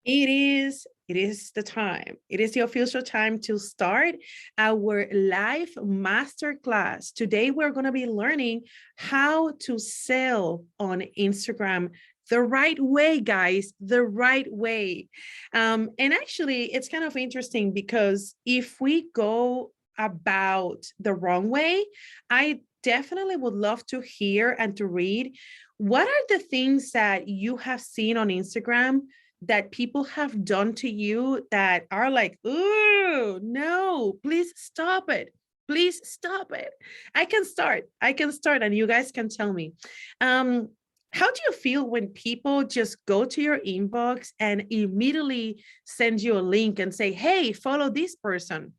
It is the time. It is the official time to start our live masterclass. Today, we're going to be learning how to sell on Instagram the right way, guys, the right way. And actually, it's kind of interesting because if we go about the wrong way, I definitely would love to hear and to read what are the things that you have seen on Instagram that people have done to you that are like, ooh, no, please stop it. Please stop it. I can start and you guys can tell me. Um, how do you feel when people just go to your inbox and immediately send you a link and say, hey, follow this person?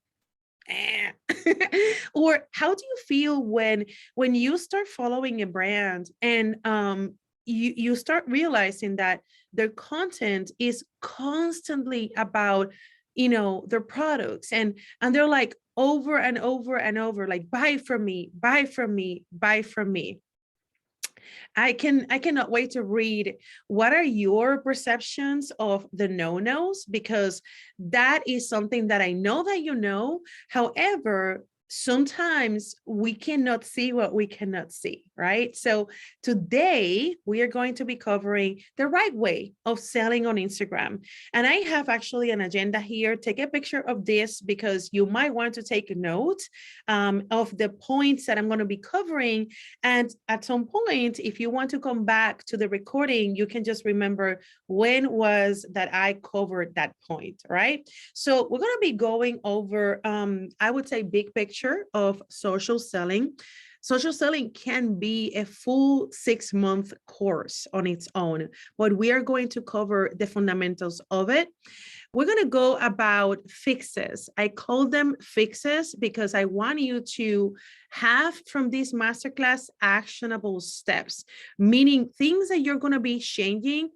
Or how do you feel when you start following a brand and you start realizing that their content is constantly about their products and they're like over and over and over like buy from me, buy from me, buy from me. I cannot wait to read what are your perceptions of the no-nos, because that is something that I know that you know. However, sometimes we cannot see what we cannot see, right? So today we are going to be covering the right way of selling on Instagram. And I have actually an agenda here. Take a picture of this because you might want to take a note of the points that I'm going to be covering. And at some point, if you want to come back to the recording, you can just remember when was that I covered that point, right? So we're going to be going over, I would say, big picture of social selling. Social selling can be a full 6-month course on its own, but we are going to cover the fundamentals of it. We're going to go about fixes. I call them fixes because I want you to have from this masterclass actionable steps, meaning things that you're going to be changing.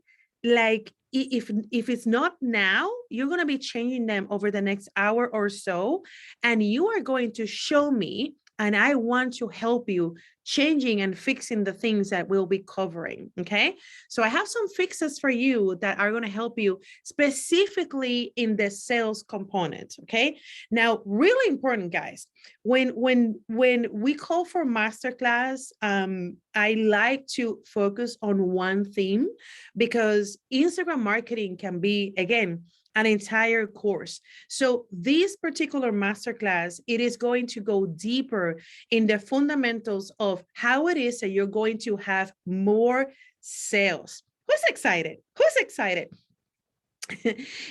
Like if it's not now, you're going to be changing them over the next hour or so, and you are going to show me, and I want to help you changing and fixing the things that we'll be covering. Okay. So I have some fixes for you that are going to help you specifically in the sales component. Okay. Now, really important, guys, when we call for masterclass, I like to focus on one theme because Instagram marketing can be, again, an entire course. So this particular masterclass, it is going to go deeper in the fundamentals of how it is that you're going to have more sales. Who's excited? Who's excited?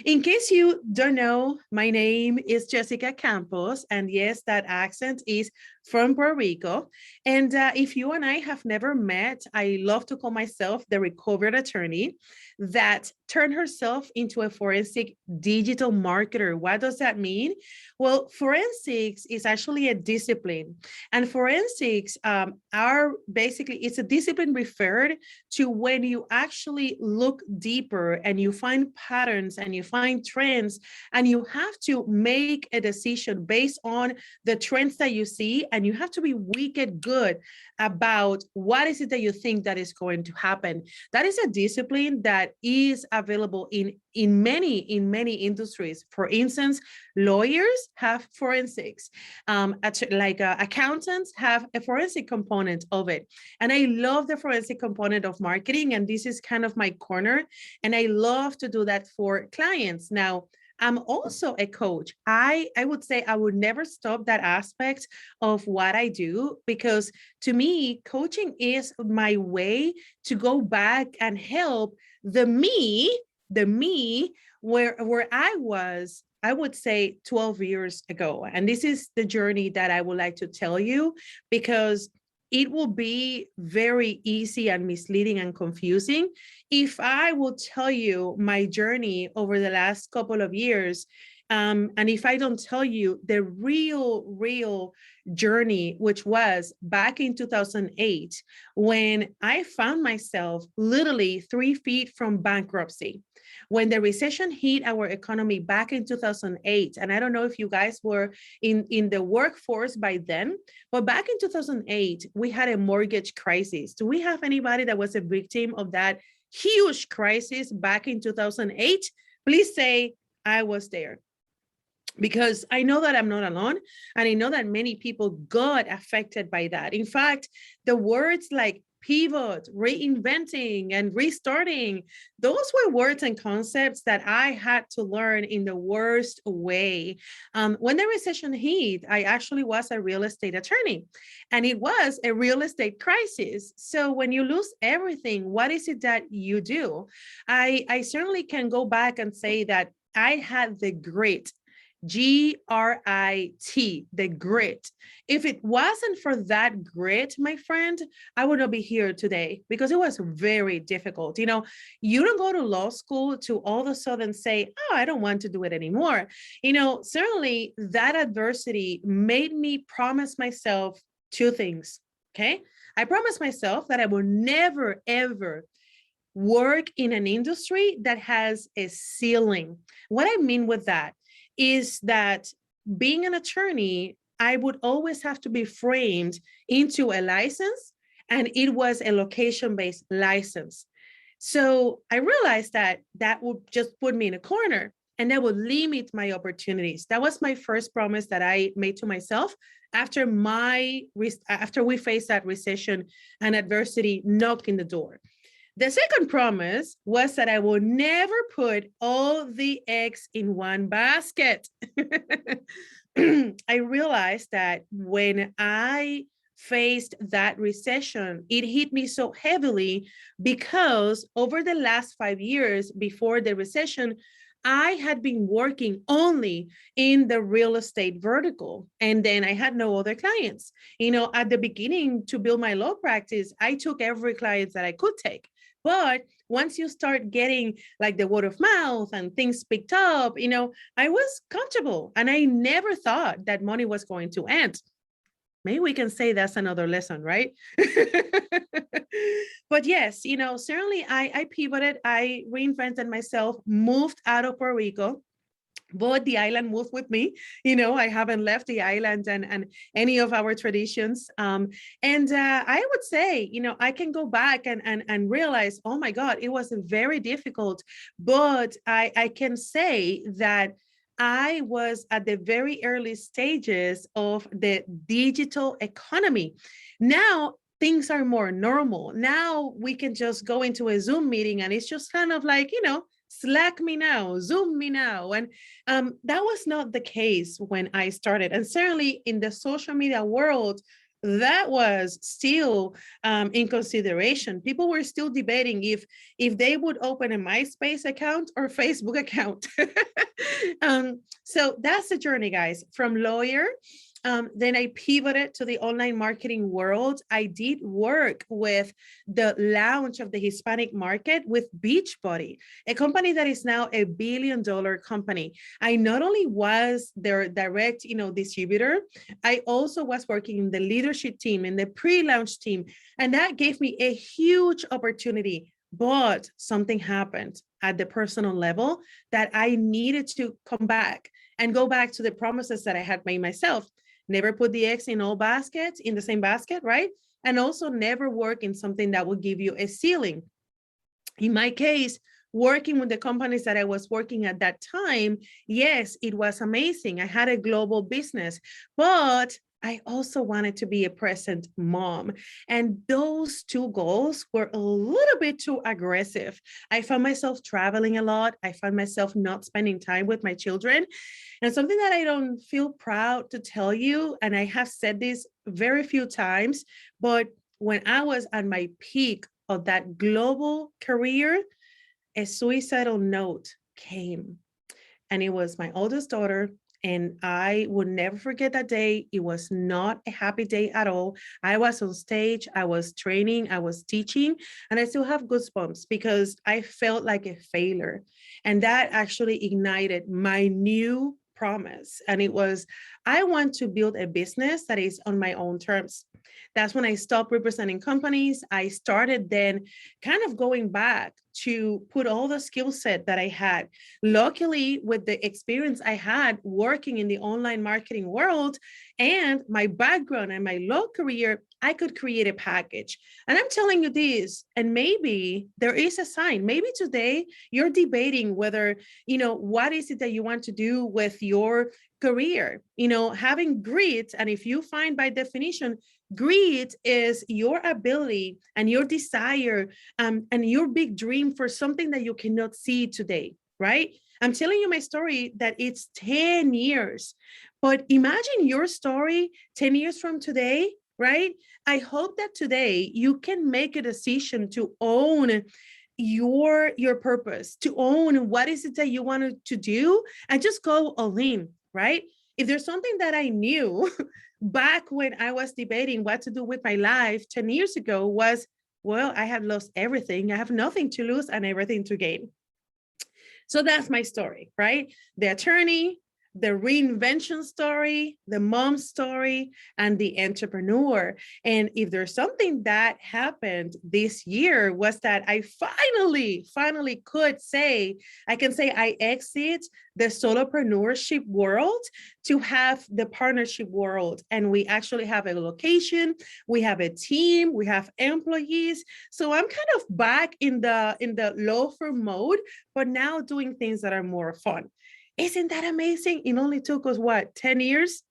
In case you don't know, my name is Jessica Campos, and yes, that accent is from Puerto Rico. And if you and I have never met, I love to call myself the recovered attorney that turned herself into a forensic digital marketer. What does that mean? Well, forensics is actually a discipline, and forensics are basically, it's a discipline referred to when you actually look deeper and you find patterns and you find trends, and you have to make a decision based on the trends that you see, and you have to be wicked good about what is it that you think that is going to happen. That is a discipline that is available in many industries. For instance, lawyers have forensics, accountants have a forensic component of it. And I love the forensic component of marketing, and this is kind of my corner, and I love to do that for clients. Now, I'm also a coach. I would say I would never stop that aspect of what I do, because to me, coaching is my way to go back and help the me where I was, I would say 12 years ago. And this is the journey that I would like to tell you, because it will be very easy and misleading and confusing if I will tell you my journey over the last couple of years. And if I don't tell you the real journey, which was back in 2008, when I found myself literally 3 feet from bankruptcy, when the recession hit our economy back in 2008. And I don't know if you guys were in the workforce by then, but back in 2008, we had a mortgage crisis. Do we have anybody that was a victim of that huge crisis back in 2008? Please say I was there, because I know that I'm not alone. And I know that many people got affected by that. In fact, the words like pivot, reinventing, and restarting, those were words and concepts that I had to learn in the worst way. When the recession hit, I actually was a real estate attorney, and it was a real estate crisis. So when you lose everything, what is it that you do? I certainly can go back and say that I had the grit, GRIT, the grit. If it wasn't for that grit, my friend, I would not be here today, because it was very difficult. You know, you don't go to law school to all of a sudden say, oh, I don't want to do it anymore. You know, certainly that adversity made me promise myself two things. Okay. I promised myself that I will never, ever work in an industry that has a ceiling. What I mean with that is that being an attorney, I would always have to be framed into a license, and it was a location-based license. So I realized that that would just put me in a corner, and that would limit my opportunities. That was my first promise that I made to myself after we faced that recession and adversity knocking the door. The second promise was that I will never put all the eggs in one basket. I realized that when I faced that recession, it hit me so heavily because over the last 5 years before the recession, I had been working only in the real estate vertical, and then I had no other clients. You know, at the beginning to build my law practice, I took every client that I could take. But once you start getting like the word of mouth and things picked up, you know, I was comfortable, and I never thought that money was going to end. Maybe we can say that's another lesson, right? But yes, you know, certainly I pivoted, I reinvented myself, moved out of Puerto Rico, but the island moved with me. You know, I haven't left the island and any of our traditions. And I would say, you know, I can go back and realize, oh my God, it was very difficult. But I can say that I was at the very early stages of the digital economy. Now, things are more normal. Now we can just go into a Zoom meeting and it's just kind of like, you know, Slack me now, Zoom me now. And that was not the case when I started. And certainly in the social media world, that was still in consideration. People were still debating if they would open a MySpace account or Facebook account. So that's the journey, guys, from lawyer. Then I pivoted to the online marketing world. I did work with the launch of the Hispanic market with Beachbody, a company that is now $1 billion company. I not only was their direct, you know, distributor, I also was working in the leadership team, in the pre-launch team, and that gave me a huge opportunity. But something happened at the personal level that I needed to come back and go back to the promises that I had made myself. Never put the eggs in all baskets, in the same basket, right? And also never work in something that will give you a ceiling. In my case, working with the companies that I was working at that time, yes, it was amazing. I had a global business, but I also wanted to be a present mom. And those two goals were a little bit too aggressive. I found myself traveling a lot. I found myself not spending time with my children. And something that I don't feel proud to tell you, and I have said this very few times, but when I was at my peak of that global career, a suicidal note came. And it was my oldest daughter. And I would never forget that day. It was not a happy day at all. I was on stage, I was training, I was teaching, and I still have goosebumps because I felt like a failure. And that actually ignited my new promise. And it was, I want to build a business that is on my own terms. That's when I stopped representing companies. I started then kind of going back to put all the skill set that I had. Luckily, with the experience I had working in the online marketing world and my background and my law career, I could create a package. And I'm telling you this, and maybe there is a sign. Maybe today you're debating whether, what is it that you want to do with your career, having grit. And if you find by definition, grit is your ability and your desire and your big dream for something that you cannot see today, right? I'm telling you my story that it's 10 years, but imagine your story 10 years from today, right? I hope that today you can make a decision to own your purpose, to own what is it that you wanted to do, and just go all in, right? If there's something that I knew back when I was debating what to do with my life 10 years ago was, well, I have lost everything. I have nothing to lose and everything to gain. So that's my story, right? The attorney, the reinvention story, the mom story, and the entrepreneur. And if there's something that happened this year was that I finally could say, I can say I exit the solopreneurship world to have the partnership world. And we actually have a location, we have a team, we have employees. So I'm kind of back in the law firm mode, but now doing things that are more fun. Isn't that amazing? It only took us, what, 10 years?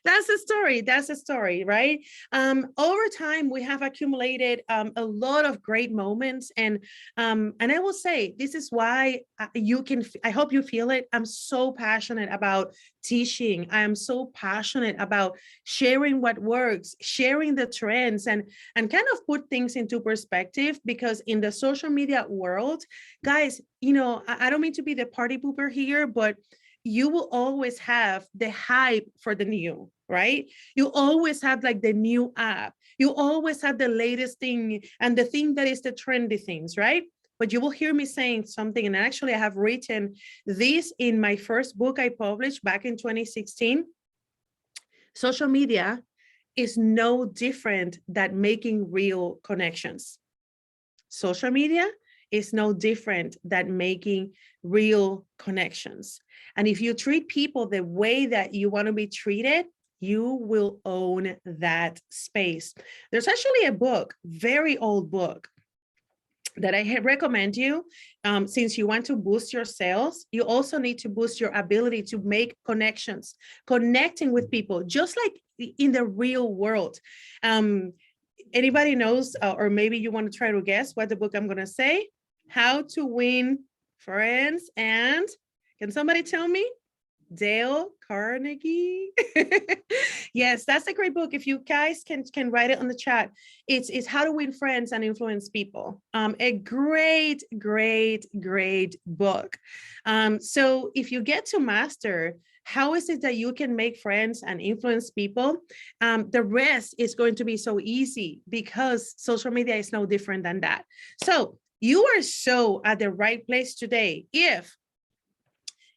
That's a story. That's a story, right? Over time, we have accumulated a lot of great moments, and I will say this is why you can. I hope you feel it. I'm so passionate about teaching. I am so passionate about sharing what works, sharing the trends, and kind of put things into perspective. Because in the social media world, guys, I don't mean to be the party pooper here, but you will always have the hype for the new, right? You always have like the new app. You always have the latest thing and the thing that is the trendy things, right? But you will hear me saying something, and actually I have written this in my first book I published back in 2016. Social media is no different than making real connections. Social media is no different than making real connections. And if you treat people the way that you want to be treated, you will own that space. There's actually a book, very old book, that I recommend you. Since you want to boost your sales, you also need to boost your ability to make connections, connecting with people, just like in the real world. Anybody knows, or maybe you want to try to guess what the book I'm going to say? How to Win Friends. And can somebody tell me? Dale Carnegie. Yes, that's a great book. If you guys can write it on the chat, it's How to Win Friends and Influence People. A great book. So if you get to master how is it that you can make friends and influence people, the rest is going to be so easy, because social media is no different than that. So you are so at the right place today if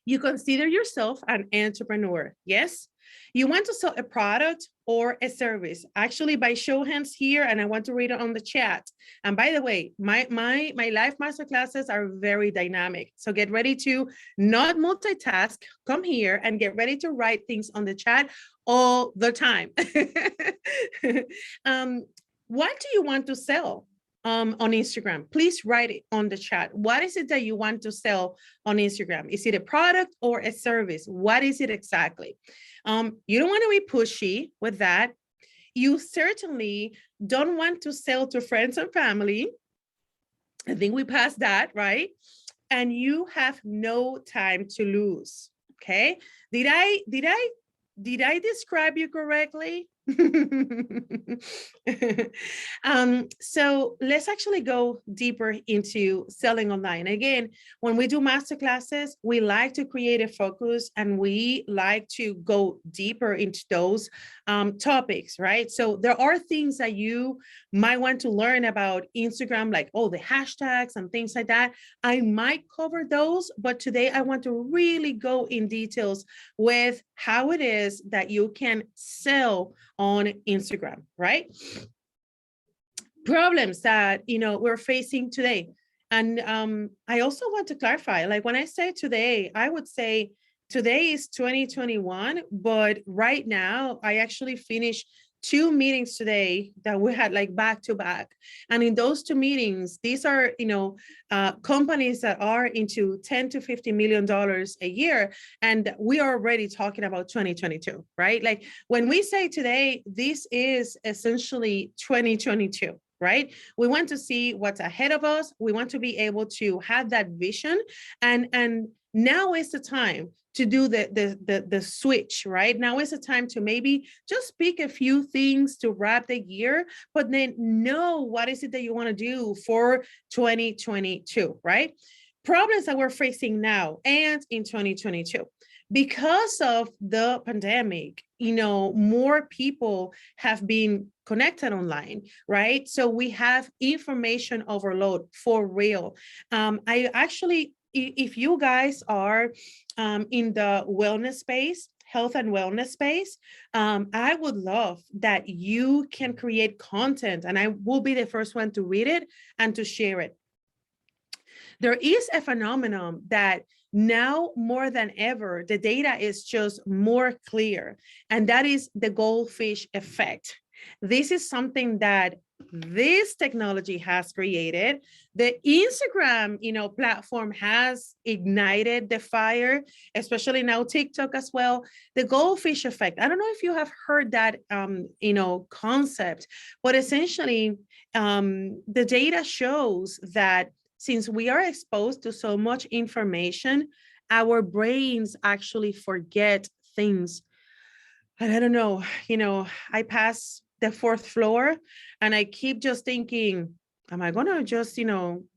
you consider yourself an entrepreneur. Yes, you want to sell a product or a service. Actually, by show of hands here, and I want to read it on the chat. And by the way, my live masterclasses are very dynamic. So get ready to not multitask. Come here and get ready to write things on the chat all the time. What do you want to sell? On Instagram, please write it on the chat. What is it that you want to sell on Instagram? Is it a product or a service? What is it exactly? You don't want to be pushy with that. You certainly don't want to sell to friends and family. I think we passed that, right? And you have no time to lose. Okay. Did I describe you correctly? So let's actually go deeper into selling online. Again, when we do masterclasses, we like to create a focus and we like to go deeper into those topics, right? So there are things that you might want to learn about Instagram, like, oh, the hashtags and things like that. I might cover those, but today I want to really go in details with how it is that you can sell on Instagram, right? Problems that we're facing today. And I also want to clarify, like when I say today, I would say today is 2021, but right now I actually finished 2 meetings today that we had like back to back. And in those 2 meetings, these are, companies that are into 10 to $50 million a year. And we are already talking about 2022, right? Like when we say today, this is essentially 2022. Right? We want to see what's ahead of us. We want to be able to have that vision. And now is the time to do the switch, right? Now is the time to maybe just pick a few things to wrap the year, but then know what is it that you want to do for 2022, right? Problems that we're facing now and in 2022. Because of the pandemic, more people have been connected online, right? So we have information overload for real. I actually, if you guys are in the wellness space, health and wellness space, I would love that you can create content, and I will be the first one to read it and to share it. There is a phenomenon that now more than ever, the data is just more clear, and that is the goldfish effect. This is something that this technology has created. The Instagram, platform has ignited the fire, especially now TikTok as well. The goldfish effect. I don't know if you have heard that, concept, but essentially, the data shows that since we are exposed to so much information, our brains actually forget things. And I don't know, I pass the 4th floor and I keep just thinking, am I gonna just,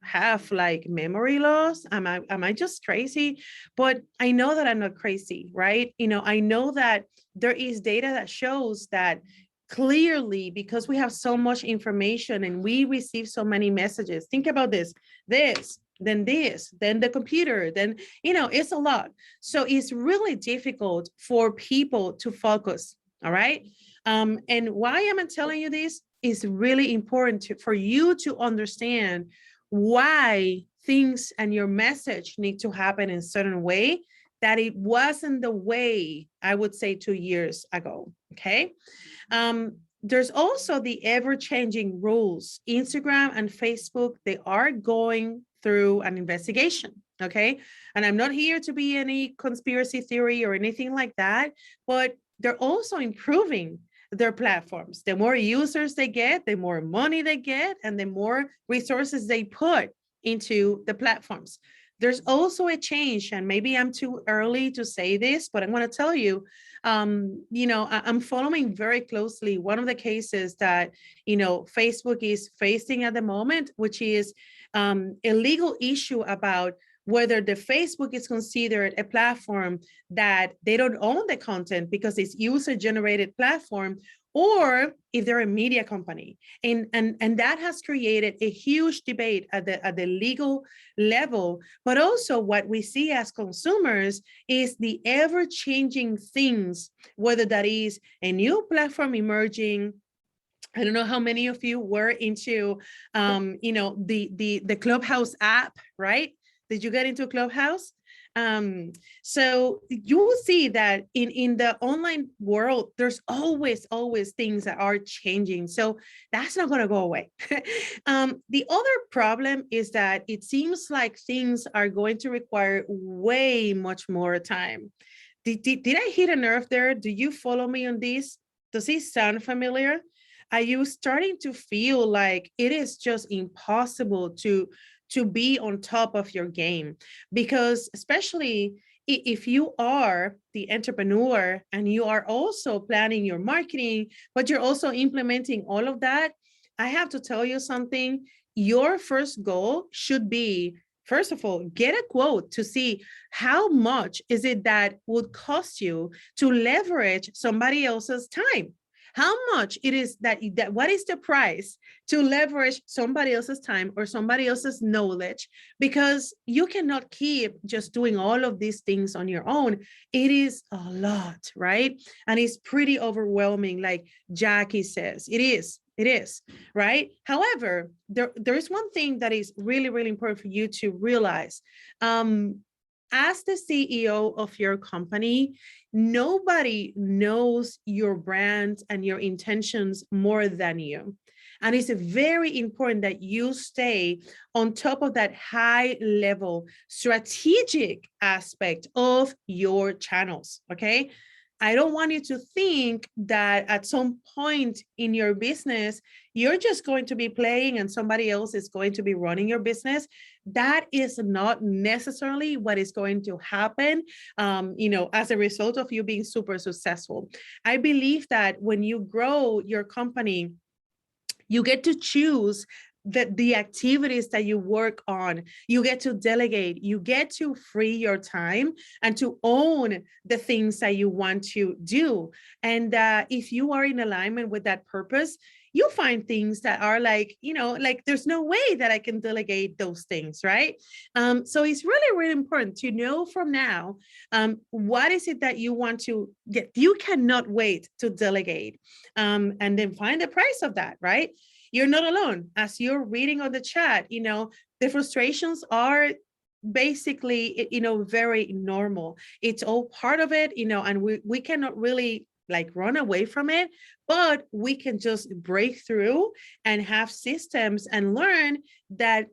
have like memory loss? Am I just crazy? But I know that I'm not crazy, right? I know that there is data that shows that clearly, because we have so much information and we receive so many messages. Think about this, then the computer, then, it's a lot. So it's really difficult for people to focus. All right. And why am I telling you this? Is really important for you to understand why things and your message need to happen in a certain way, that it wasn't the way, I would say, 2 years ago. Okay. There's also the ever-changing rules. Instagram and Facebook, they are going through an investigation. Okay. And I'm not here to be any conspiracy theory or anything like that, but they're also improving their platforms. The more users they get, the more money they get, and the more resources they put into the platforms. There's also a change, and maybe I'm too early to say this, but I'm going to tell you, I'm following very closely one of the cases that, Facebook is facing at the moment, which is a legal issue about whether the Facebook is considered a platform that they don't own the content because it's user-generated platform, or if they're a media company. And that has created a huge debate at the legal level. But also what we see as consumers is the ever-changing things, whether that is a new platform emerging. I don't know how many of you were into, the Clubhouse app, right? Did you get into Clubhouse? So you will see that in the online world, there's always things that are changing. So that's not going to go away. The other problem is that it seems like things are going to require way much more time. Did I hit a nerve there? Do you follow me on this? Does this sound familiar? Are you starting to feel like it is just impossible to be on top of your game? Because especially if you are the entrepreneur and you are also planning your marketing, but you're also implementing all of that, I have to tell you something. Your first goal should be, first of all, get a quote to see how much is it that would cost you to leverage somebody else's time. How much it is that what is the price to leverage somebody else's time or somebody else's knowledge? Because you cannot keep just doing all of these things on your own. It is a lot, right? And it's pretty overwhelming, like Jackie says. It is, right? However, there is one thing that is really, really important for you to realize. as the CEO of your company, nobody knows your brand and your intentions more than you. And it's very important that you stay on top of that high level strategic aspect of your channels. Okay. I don't want you to think that at some point in your business, you're just going to be playing and somebody else is going to be running your business. That is not necessarily what is going to happen, as a result of you being super successful. I believe that when you grow your company, you get to choose the activities that you work on. You get to delegate, you get to free your time and to own the things that you want to do. And if you are in alignment with that purpose, you'll find things that are like, like there's no way that I can delegate those things, right? So it's really, really important to know from now, what is it that you want to get? You cannot wait to delegate, and then find the price of that, right? You're not alone. As you're reading on the chat, the frustrations are basically, very normal. It's all part of it, and we cannot really like run away from it, but we can just break through and have systems and learn that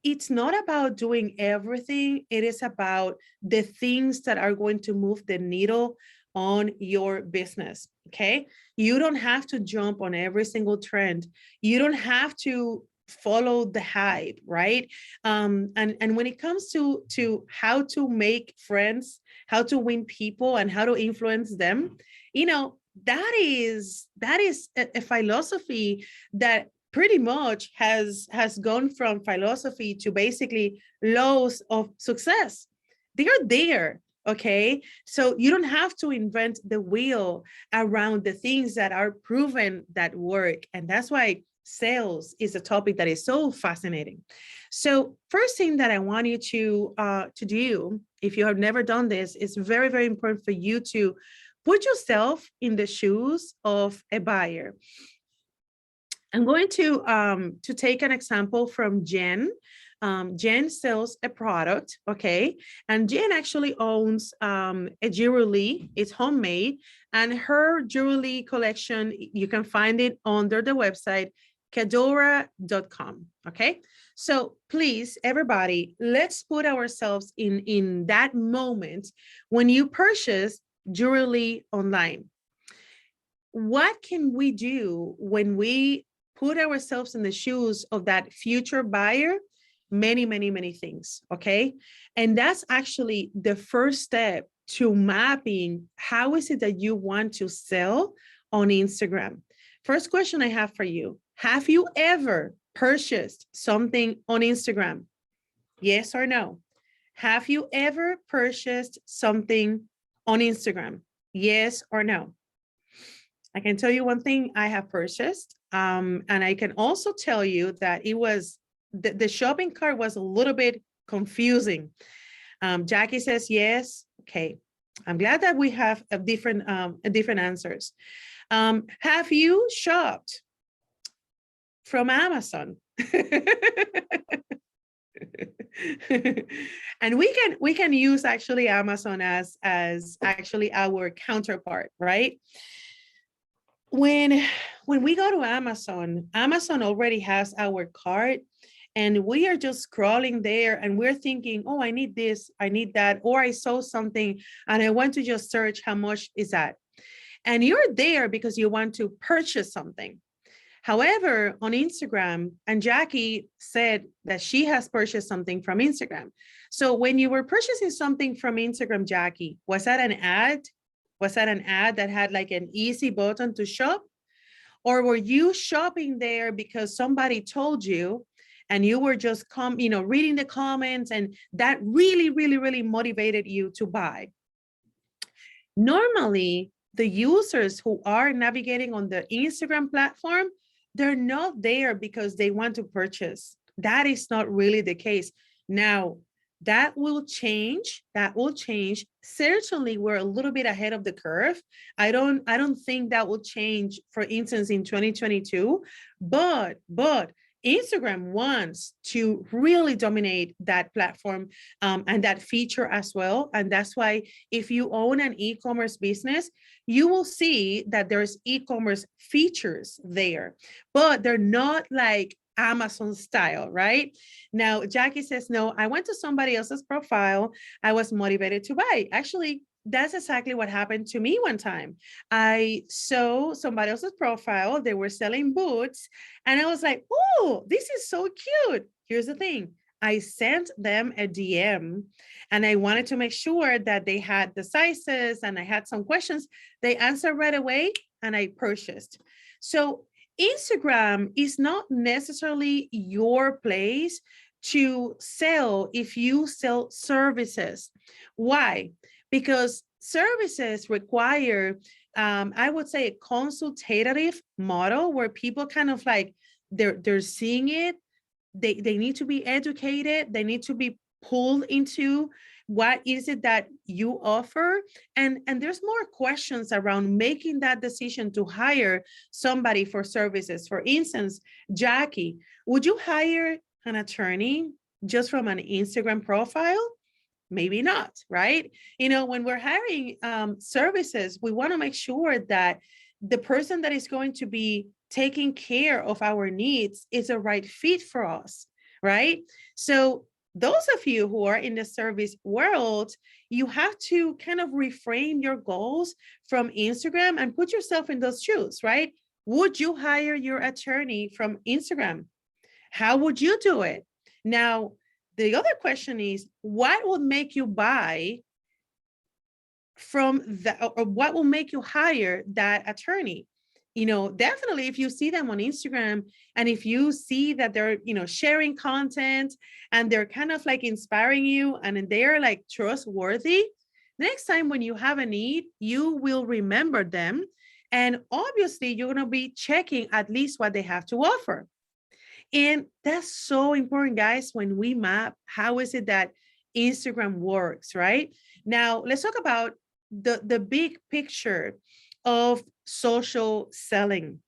it's not about doing everything. It is about the things that are going to move the needle on your business. Okay. You don't have to jump on every single trend. You don't have to follow the hype, right? And when it comes to how to make friends, how to win people and how to influence them, that is a philosophy that pretty much has gone from philosophy to basically laws of success. They are there. Okay. So you don't have to invent the wheel around the things that are proven that work. And that's why sales is a topic that is so fascinating. So first thing that I want you to do, if you have never done this, is very, very important for you to put yourself in the shoes of a buyer. I'm going to take an example from Jen. Jen sells a product, okay? And Jen actually owns a jewelry. It's homemade. And her jewelry collection, you can find it under the website, kedora.com, okay? So please, everybody, let's put ourselves in that moment when you purchase jewelry online. What can we do when we put ourselves in the shoes of that future buyer? Many, many, many things, okay? And that's actually the first step to mapping how is it that you want to sell on Instagram. First question I have for you, have you ever purchased something on Instagram? Yes or no? Have you ever purchased something on Instagram? Yes or no? I can tell you one thing I have purchased, and I can also tell you that it was, the shopping cart was a little bit confusing. Jackie says yes. Okay. I'm glad that we have a different answers. Have you shopped from Amazon? And we can use actually Amazon as actually our counterpart, right? When we go to Amazon, Amazon already has our cart, and we are just scrolling there and we're thinking, oh, I need this, I need that, or I saw something and I want to just search how much is that. And you're there because you want to purchase something. However, on Instagram, and Jackie said that she has purchased something from Instagram. So when you were purchasing something from Instagram, Jackie, was that an ad? Was that an ad that had like an easy button to shop? Or were you shopping there because somebody told you and you were just reading the comments and that really, really, really motivated you to buy? Normally, the users who are navigating on the Instagram platform, they're not there because they want to purchase. That is not really the case. Now, that will change. That will change. Certainly, we're a little bit ahead of the curve. I don't think that will change, for instance, in 2022. But Instagram wants to really dominate that platform and that feature as well. And that's why if you own an e-commerce business, you will see that there's e-commerce features there, but they're not like Amazon style, right? Now, Jackie says, no, I went to somebody else's profile. I was motivated to buy. Actually, that's exactly what happened to me one time. I saw somebody else's profile. They were selling boots. And I was like, oh, this is so cute. Here's the thing. I sent them a DM and I wanted to make sure that they had the sizes and I had some questions. They answered right away and I purchased. So Instagram is not necessarily your place to sell if you sell services. Why? Because services require, I would say, a consultative model where people kind of like, they're seeing it, they need to be educated, they need to be pulled into what is it that you offer, and there's more questions around making that decision to hire somebody for services. For instance, Jackie, would you hire an attorney just from an Instagram profile? Maybe not, right? You know, when we're hiring services, we want to make sure that the person that is going to be taking care of our needs is a right fit for us, right? So those of you who are in the service world, you have to kind of reframe your goals from Instagram and put yourself in those shoes, right? Would you hire your attorney from Instagram? How would you do it? Now, the other question is, what will make you buy from that, or what will make you hire that attorney? You know, definitely if you see them on Instagram and if you see that they're, you know, sharing content and they're kind of like inspiring you and they're like trustworthy, next time when you have a need, you will remember them. And obviously you're going to be checking at least what they have to offer. And that's so important, guys, when we map how is it that Instagram works, right? Now, let's talk about the big picture of social selling.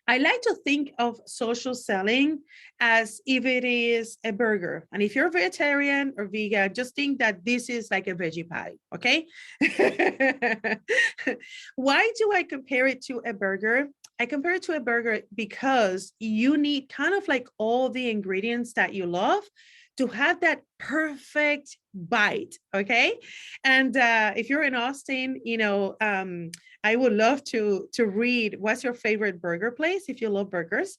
I like to think of social selling as if it is a burger. And if you're vegetarian or vegan, just think that this is like a veggie patty, okay? Why do I compare it to a burger? I compare it to a burger because you need kind of like all the ingredients that you love to have that perfect bite, okay? And if you're in Austin, you know, I would love to read what's your favorite burger place if you love burgers,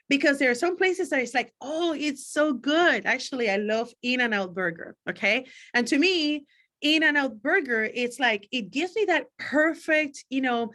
because there are some places that it's like, oh, it's so good. Actually, I love In-N-Out Burger, okay? And to me, In-N-Out Burger, it's like, it gives me that perfect, you know,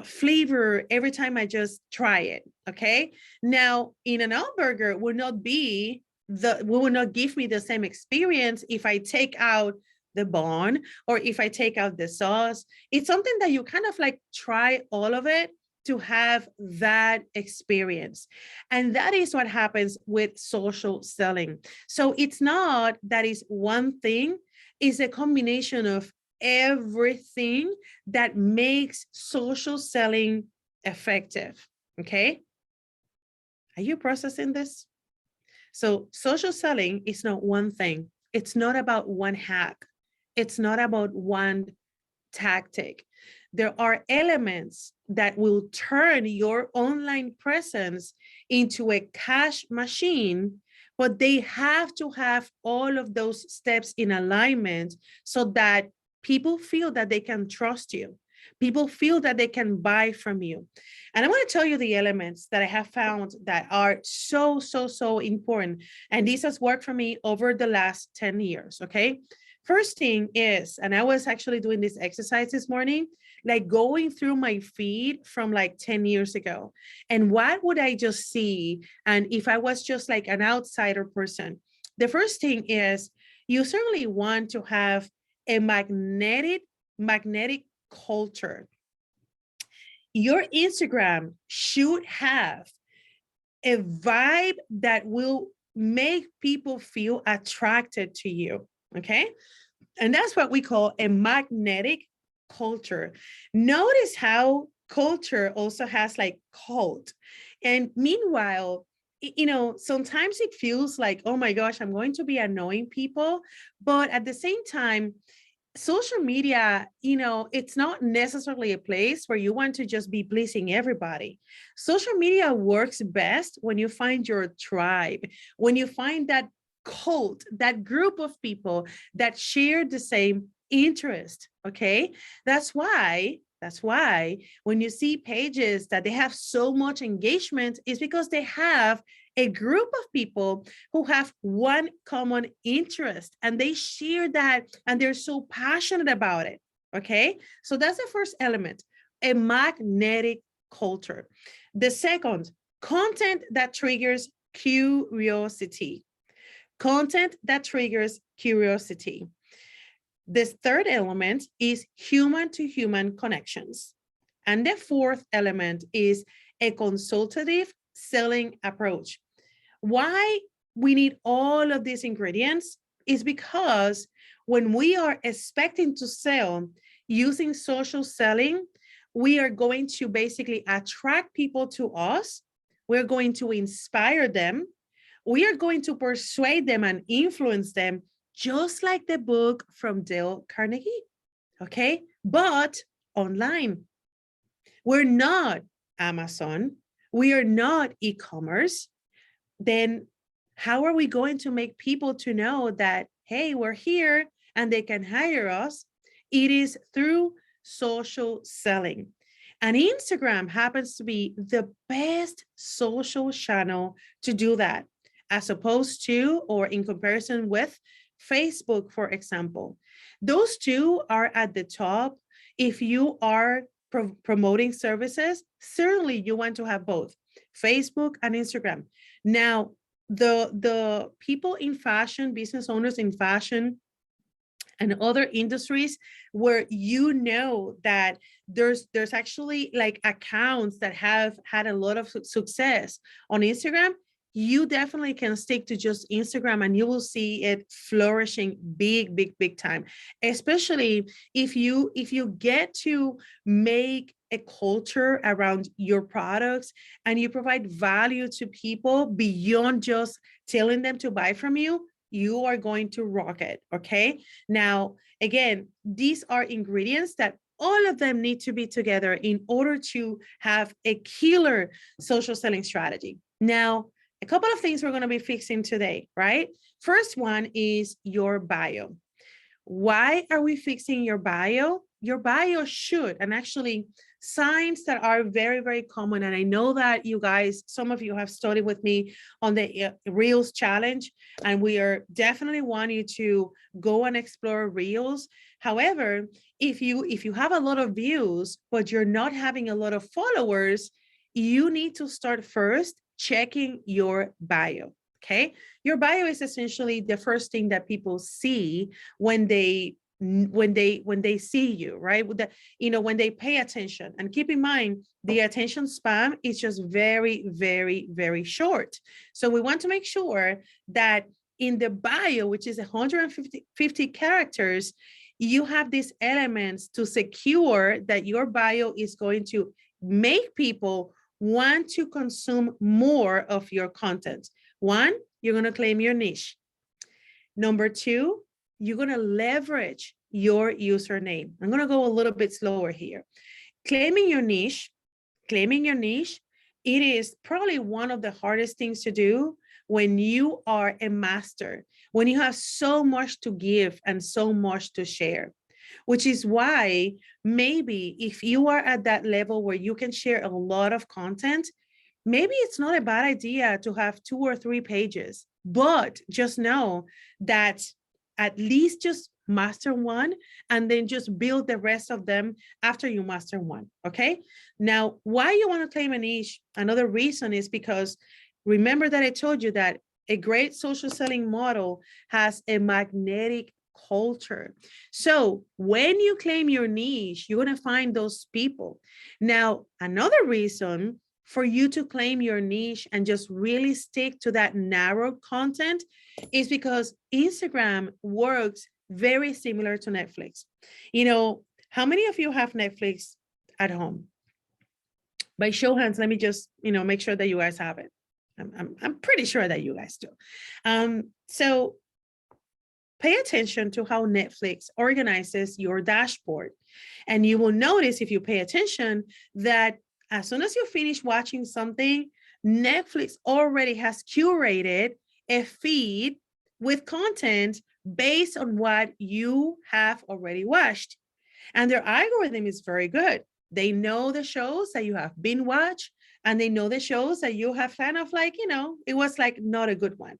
flavor every time I just try it, okay? Now, In-N-Out Burger will not give me the same experience if I take out the bun or if I take out the sauce. It's something that you kind of like try all of it to have that experience. And that is what happens with social selling. So it's not that it's one thing, it's a combination of everything that makes social selling effective. Okay. Are you processing this? So social selling is not one thing. It's not about one hack. It's not about one tactic. There are elements that will turn your online presence into a cash machine, but they have to have all of those steps in alignment so that people feel that they can trust you. People feel that they can buy from you. And I want to tell you the elements that I have found that are so, so, so important. And this has worked for me over the last 10 years, okay? First thing is, and I was actually doing this exercise this morning, like going through my feed from like 10 years ago. And what would I just see? And if I was just like an outsider person, the first thing is you certainly want to have a magnetic culture. Your Instagram should have a vibe that will make people feel attracted to you, okay? And that's what we call a magnetic culture. Notice how culture also has like cult. And meanwhile, sometimes it feels like, oh my gosh, I'm going to be annoying people. But at the same time, social media, it's not necessarily a place where you want to just be pleasing everybody. Social media works best when you find your tribe, when you find that cult, that group of people that share the same interest. Okay. That's why when you see pages that they have so much engagement, is because they have a group of people who have one common interest and they share that and they're so passionate about it. Okay. So that's the first element, a magnetic culture. The second, content that triggers curiosity. Content that triggers curiosity. This third element is human to human connections. And the fourth element is a consultative selling approach. Why we need all of these ingredients is because when we are expecting to sell using social selling, we are going to basically attract people to us. We're going to inspire them. We are going to persuade them and influence them, just like the book from Dale Carnegie. Okay. But online, we're not Amazon. We are not e-commerce. Then how are we going to make people to know that, hey, we're here and they can hire us? It is through social selling. And Instagram happens to be the best social channel to do that, as opposed to, or in comparison with, Facebook, for example. Those two are at the top. If you are promoting services, certainly you want to have both Facebook and Instagram. Now, the people in fashion, business owners in fashion and other industries where that there's actually like accounts that have had a lot of success on Instagram, you definitely can stick to just Instagram and you will see it flourishing big time, especially if you get to make a culture around your products and you provide value to people beyond just telling them to buy from you. You are going to rock it. Okay. Now, again, these are ingredients that all of them need to be together in order to have a killer social selling strategy. Now, a couple of things we're going to be fixing today, right? First one is your bio. Why are we fixing your bio? Your bio should, and actually signs that are very common. And I know that you guys, some of you have studied with me on the Reels challenge, and we are definitely want you to go and explore Reels. However, if you have a lot of views, but you're not having a lot of followers, you need to start first checking your bio. Okay. Your bio is essentially the first thing that people see when they see you, right? When they pay attention. And keep in mind, the attention span is just very short. So we want to make sure that in the bio, which is 150 characters, you have these elements to secure that your bio is going to make people want to consume more of your content. One, you're going to claim your niche. Number two, you're going to leverage your username. I'm going to go a little bit slower here. Claiming your niche, it is probably one of the hardest things to do when you are a master, when you have so much to give and so much to share, which is why maybe if you are at that level where you can share a lot of content, maybe it's not a bad idea to have 2 or 3 pages, but just know that at least just master one and then just build the rest of them after you master one. Okay. Now, why you want to claim a niche? Another reason is because remember that I told you that a great social selling model has a magnetic culture. So when you claim your niche, you're going to find those people. Now, another reason for you to claim your niche and just really stick to that narrow content is because Instagram works very similar to Netflix. How many of you have Netflix at home? By show hands, let me just, make sure that you guys have it. I'm pretty sure that you guys do. So pay attention to how Netflix organizes your dashboard. And you will notice, if you pay attention, that as soon as you finish watching something, Netflix already has curated a feed with content based on what you have already watched. And their algorithm is very good. They know the shows that you have been watched, and they know the shows that you have kind of like, it was like not a good one.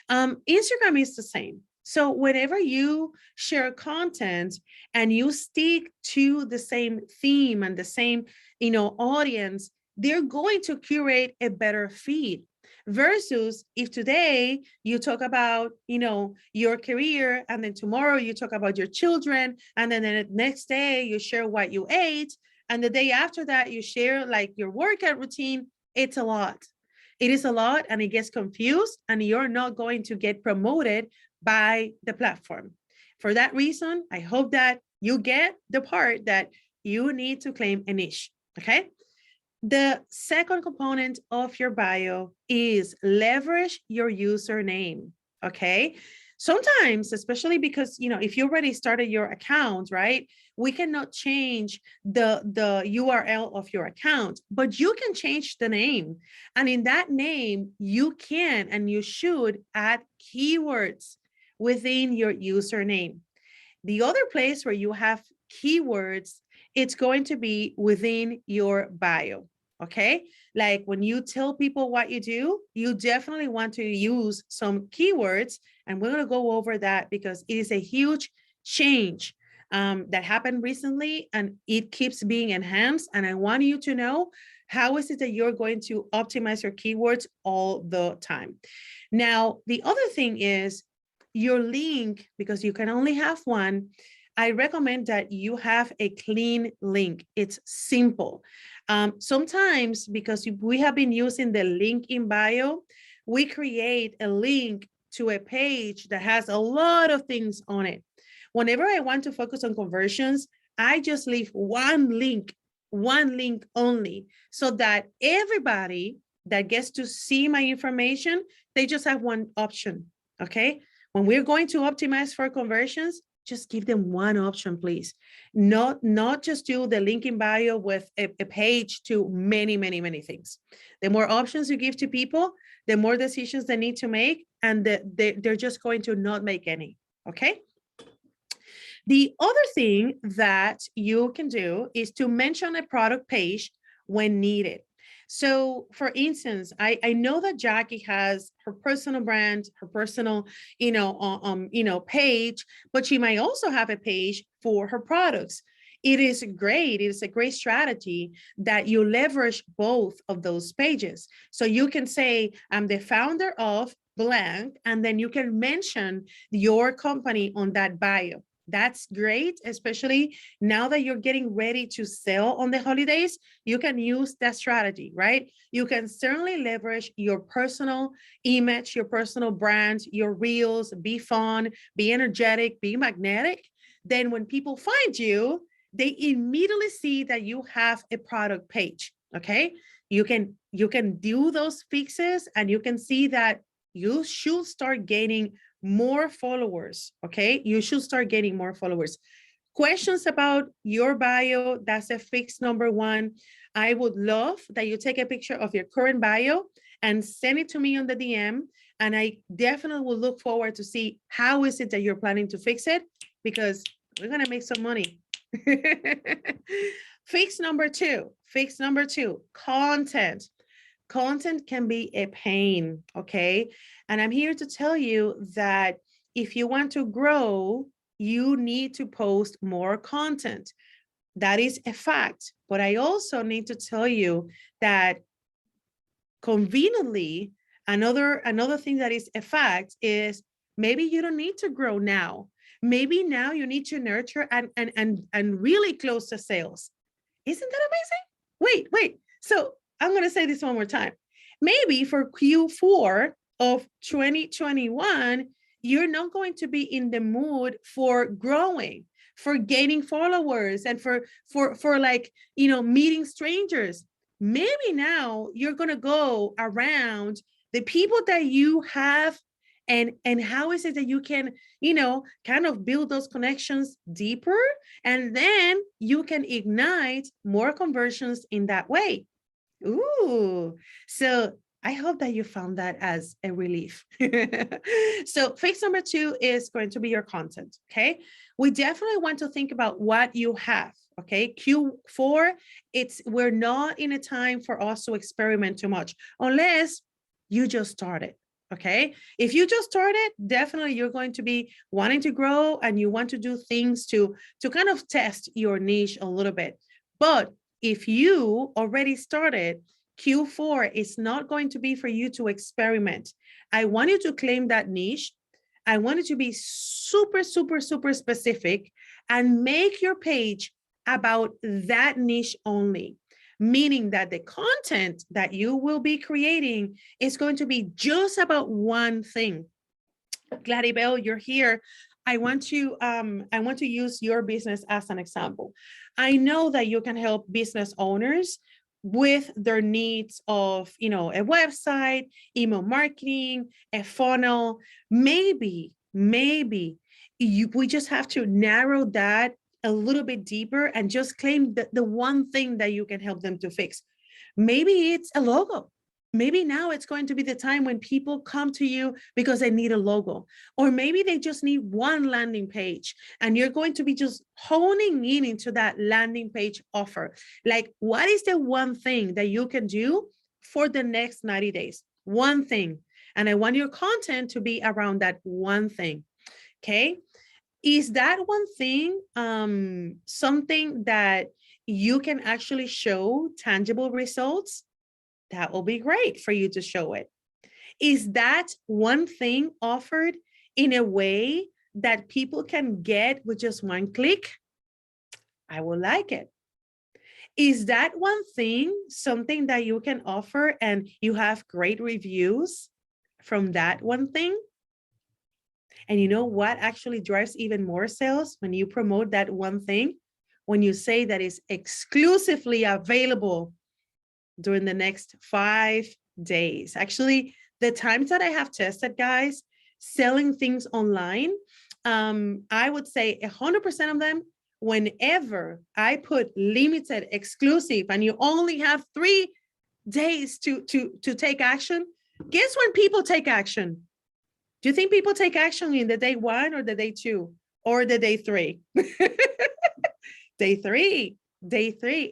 Instagram is the same. So whenever you share content and you stick to the same theme and the same, audience, they're going to curate a better feed. Versus if today you talk about, your career, and then tomorrow you talk about your children, and then the next day you share what you ate, and the day after that you share like your workout routine, it's a lot. It is a lot, and it gets confused, and you're not going to get promoted by the platform. For that reason, I hope that you get the part that you need to claim a niche, okay? The second component of your bio is leverage your username, okay? Sometimes, especially because, if you already started your account, right, we cannot change the URL of your account, but you can change the name. And in that name, you can and you should add keywords within your username. The other place where you have keywords, it's going to be within your bio, okay? Like when you tell people what you do, you definitely want to use some keywords, and we're going to go over that because it is a huge change that happened recently, and it keeps being enhanced. And I want you to know, how is it that you're going to optimize your keywords all the time? Now, the other thing is your link, because you can only have one. I recommend that you have a clean link. It's simple. Sometimes, because we have been using the link in bio, we create a link to a page that has a lot of things on it. Whenever I want to focus on conversions, I just leave one link only, so that everybody that gets to see my information, they just have one option, okay? When we're going to optimize for conversions, just give them one option, please. Not just do the link in bio with a page to many, many, many things. The more options you give to people, the more decisions they need to make, and they're just going to not make any, okay? The other thing that you can do is to mention a product page when needed. So for instance, I know that Jackie has her personal brand, her personal, page, but she might also have a page for her products. It is great. It is a great strategy that you leverage both of those pages. So you can say, I'm the founder of blank, and then you can mention your company on that bio. That's great, especially now that you're getting ready to sell on the holidays. You can use that strategy, right? You can certainly leverage your personal image, your personal brand, your reels, be fun, be energetic, be magnetic. Then when people find you, they immediately see that you have a product page, okay? You can do those fixes, and you can see that you should start gaining more followers, okay? You should start getting more followers. Questions about your bio, that's a fix number one. I would love that you take a picture of your current bio and send it to me on the DM, and I definitely will look forward to see how is it that you're planning to fix it, because we're gonna make some money. Fix number two, content. Content can be a pain, okay? And I'm here to tell you that if you want to grow, you need to post more content. That is a fact. But I also need to tell you that conveniently, another thing that is a fact is maybe you don't need to grow now. Maybe now you need to nurture and really close the sales. Isn't that amazing? Wait. So I'm going to say this one more time. Maybe for Q4 of 2021, you're not going to be in the mood for growing, for gaining followers, and for like, meeting strangers. maybe now you're going to go around the people that you have, and how is it that you can, kind of build those connections deeper, and then you can ignite more conversions in that way. Ooh, so I hope that you found that as a relief. So phase number 2 is going to be your content. Okay. We definitely want to think about what you have. Okay. Q4, we're not in a time for us to experiment too much unless you just started. Okay. If you just started, definitely you're going to be wanting to grow and you want to do things to kind of test your niche a little bit. But if you already started, Q4 is not going to be for you to experiment. I want you to claim that niche. I want it to be super, super, super specific and make your page about that niche only, meaning that the content that you will be creating is going to be just about one thing. Gladybell, you're here. I want to use your business as an example. I know that you can help business owners with their needs of, a website, email marketing, a funnel. Maybe we just have to narrow that a little bit deeper and just claim the one thing that you can help them to fix. Maybe it's a logo. Maybe now it's going to be the time when people come to you because they need a logo, or maybe they just need one landing page, and you're going to be just honing in into that landing page offer. Like, what is the one thing that you can do for the next 90 days? One thing. And I want your content to be around that one thing. Okay. Is that one thing something that you can actually show tangible results? That will be great for you to show it. Is that one thing offered in a way that people can get with just one click? I will like it. Is that one thing something that you can offer and you have great reviews from that one thing? And you know what actually drives even more sales when you promote that one thing? When you say that it's exclusively available during the next 5 days. Actually, the times that I have tested, guys, selling things online, I would say 100% of them, whenever I put limited, exclusive, and you only have 3 days to take action, guess when people take action? Do you think people take action in the day 1 or the day 2 or the day 3? Day three,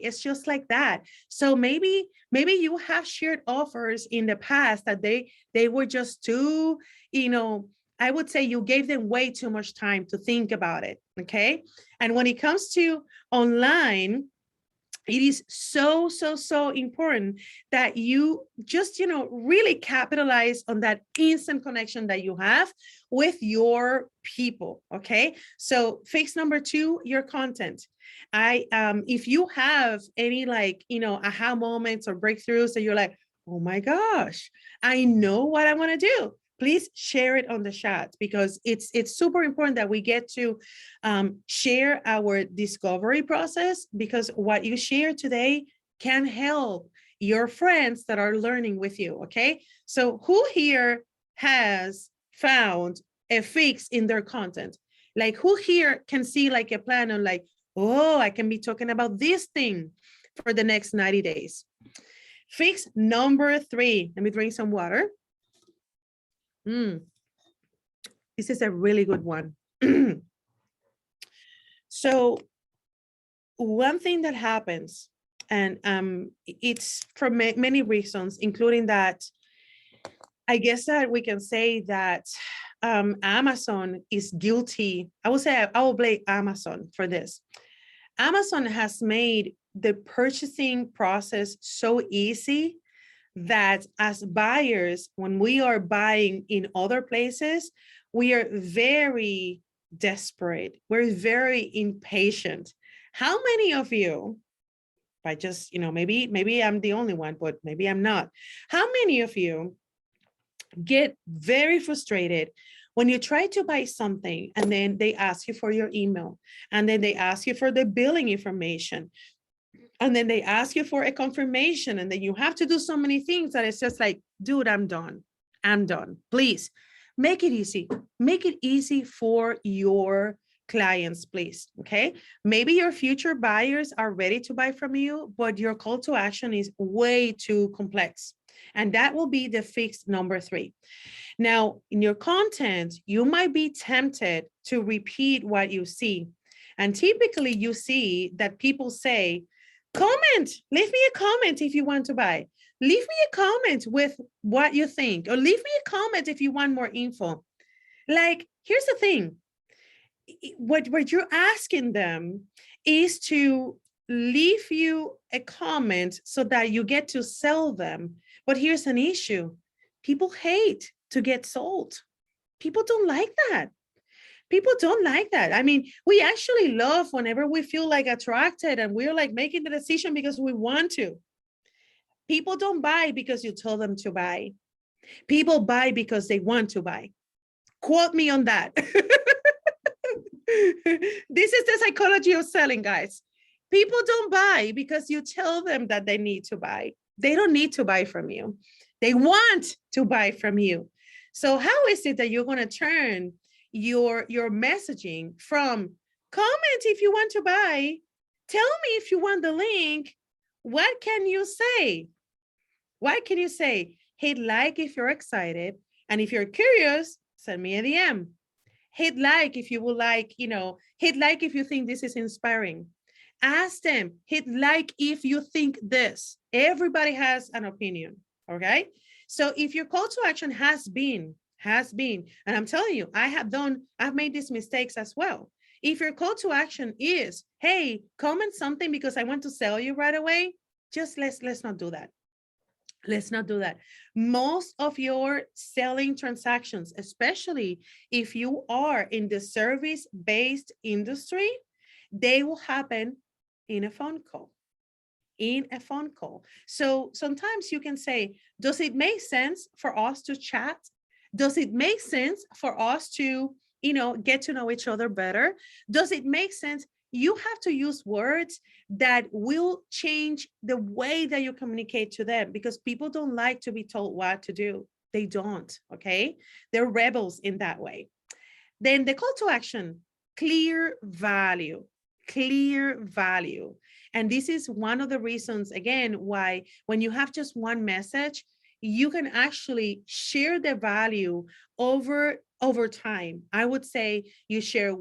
it's just like that. So maybe you have shared offers in the past that they were just too, I would say you gave them way too much time to think about it. Okay. And when it comes to online, it is so important that you just, really capitalize on that instant connection that you have with your people. Okay. So phase number 2, your content. If you have any aha moments or breakthroughs that you're like, oh my gosh, I know what I want to do, please share it on the chat, because it's super important that we get to share our discovery process, because what you share today can help your friends that are learning with you. Okay. So who here has found a fix in their content? Like, who here can see like a plan on like, oh, I can be talking about this thing for the next 90 days. Fix number 3. Let me drink some water. This is a really good one. So one thing that happens, and it's for many reasons, including that, I guess that we can say that Amazon is guilty. I will say I will blame Amazon for this. Amazon has made the purchasing process so easy that as buyers, when we are buying in other places, we are very desperate. We're very impatient. How many of you, by just, maybe I'm the only one, but maybe I'm not. How many of you get very frustrated when you try to buy something and then they ask you for your email, and then they ask you for the billing information, And then they ask you for a confirmation, and then you have to do so many things that it's just like, dude, I'm done. I'm done. Please make it easy. Make it easy for your clients, please. Okay. Maybe your future buyers are ready to buy from you, but your call to action is way too complex. And that will be the fix number 3. Now, in your content, you might be tempted to repeat what you see. And typically you see that people say, comment, leave me a comment if you want to buy. Leave me a comment with what you think, or leave me a comment if you want more info. Like, here's the thing. What you're asking them is to leave you a comment so that you get to sell them. But here's an issue. People hate to get sold. People don't like that. People don't like that. I mean, we actually love whenever we feel like attracted and we're like making the decision because we want to. People don't buy because you tell them to buy. People buy because they want to buy. Quote me on that. This is the psychology of selling, guys. People don't buy because you tell them that they need to buy. They don't need to buy from you. They want to buy from you. So how is it that you're going to turn your messaging from comment if you want to buy, tell me if you want the link, what can you say? What can you say? Hit like if you're excited. And if you're curious, send me a DM. Hit like if you would like, hit like if you think this is inspiring. Ask them, hit like if you think this. Everybody has an opinion, okay? So if your call to action has been, and I'm telling you, I've made these mistakes as well. If your call to action is, hey, comment something because I want to sell you right away, just let's not do that. Let's not do that. Most of your selling transactions, especially if you are in the service-based industry, they will happen in a phone call. So sometimes you can say, does it make sense for us to chat? Does it make sense for us to, get to know each other better? Does it make sense? You have to use words that will change the way that you communicate to them, because people don't like to be told what to do. They don't, okay? They're rebels in that way. Then the call to action, clear value. And this is one of the reasons, again, why when you have just one message, you can actually share the value over time. I would say you share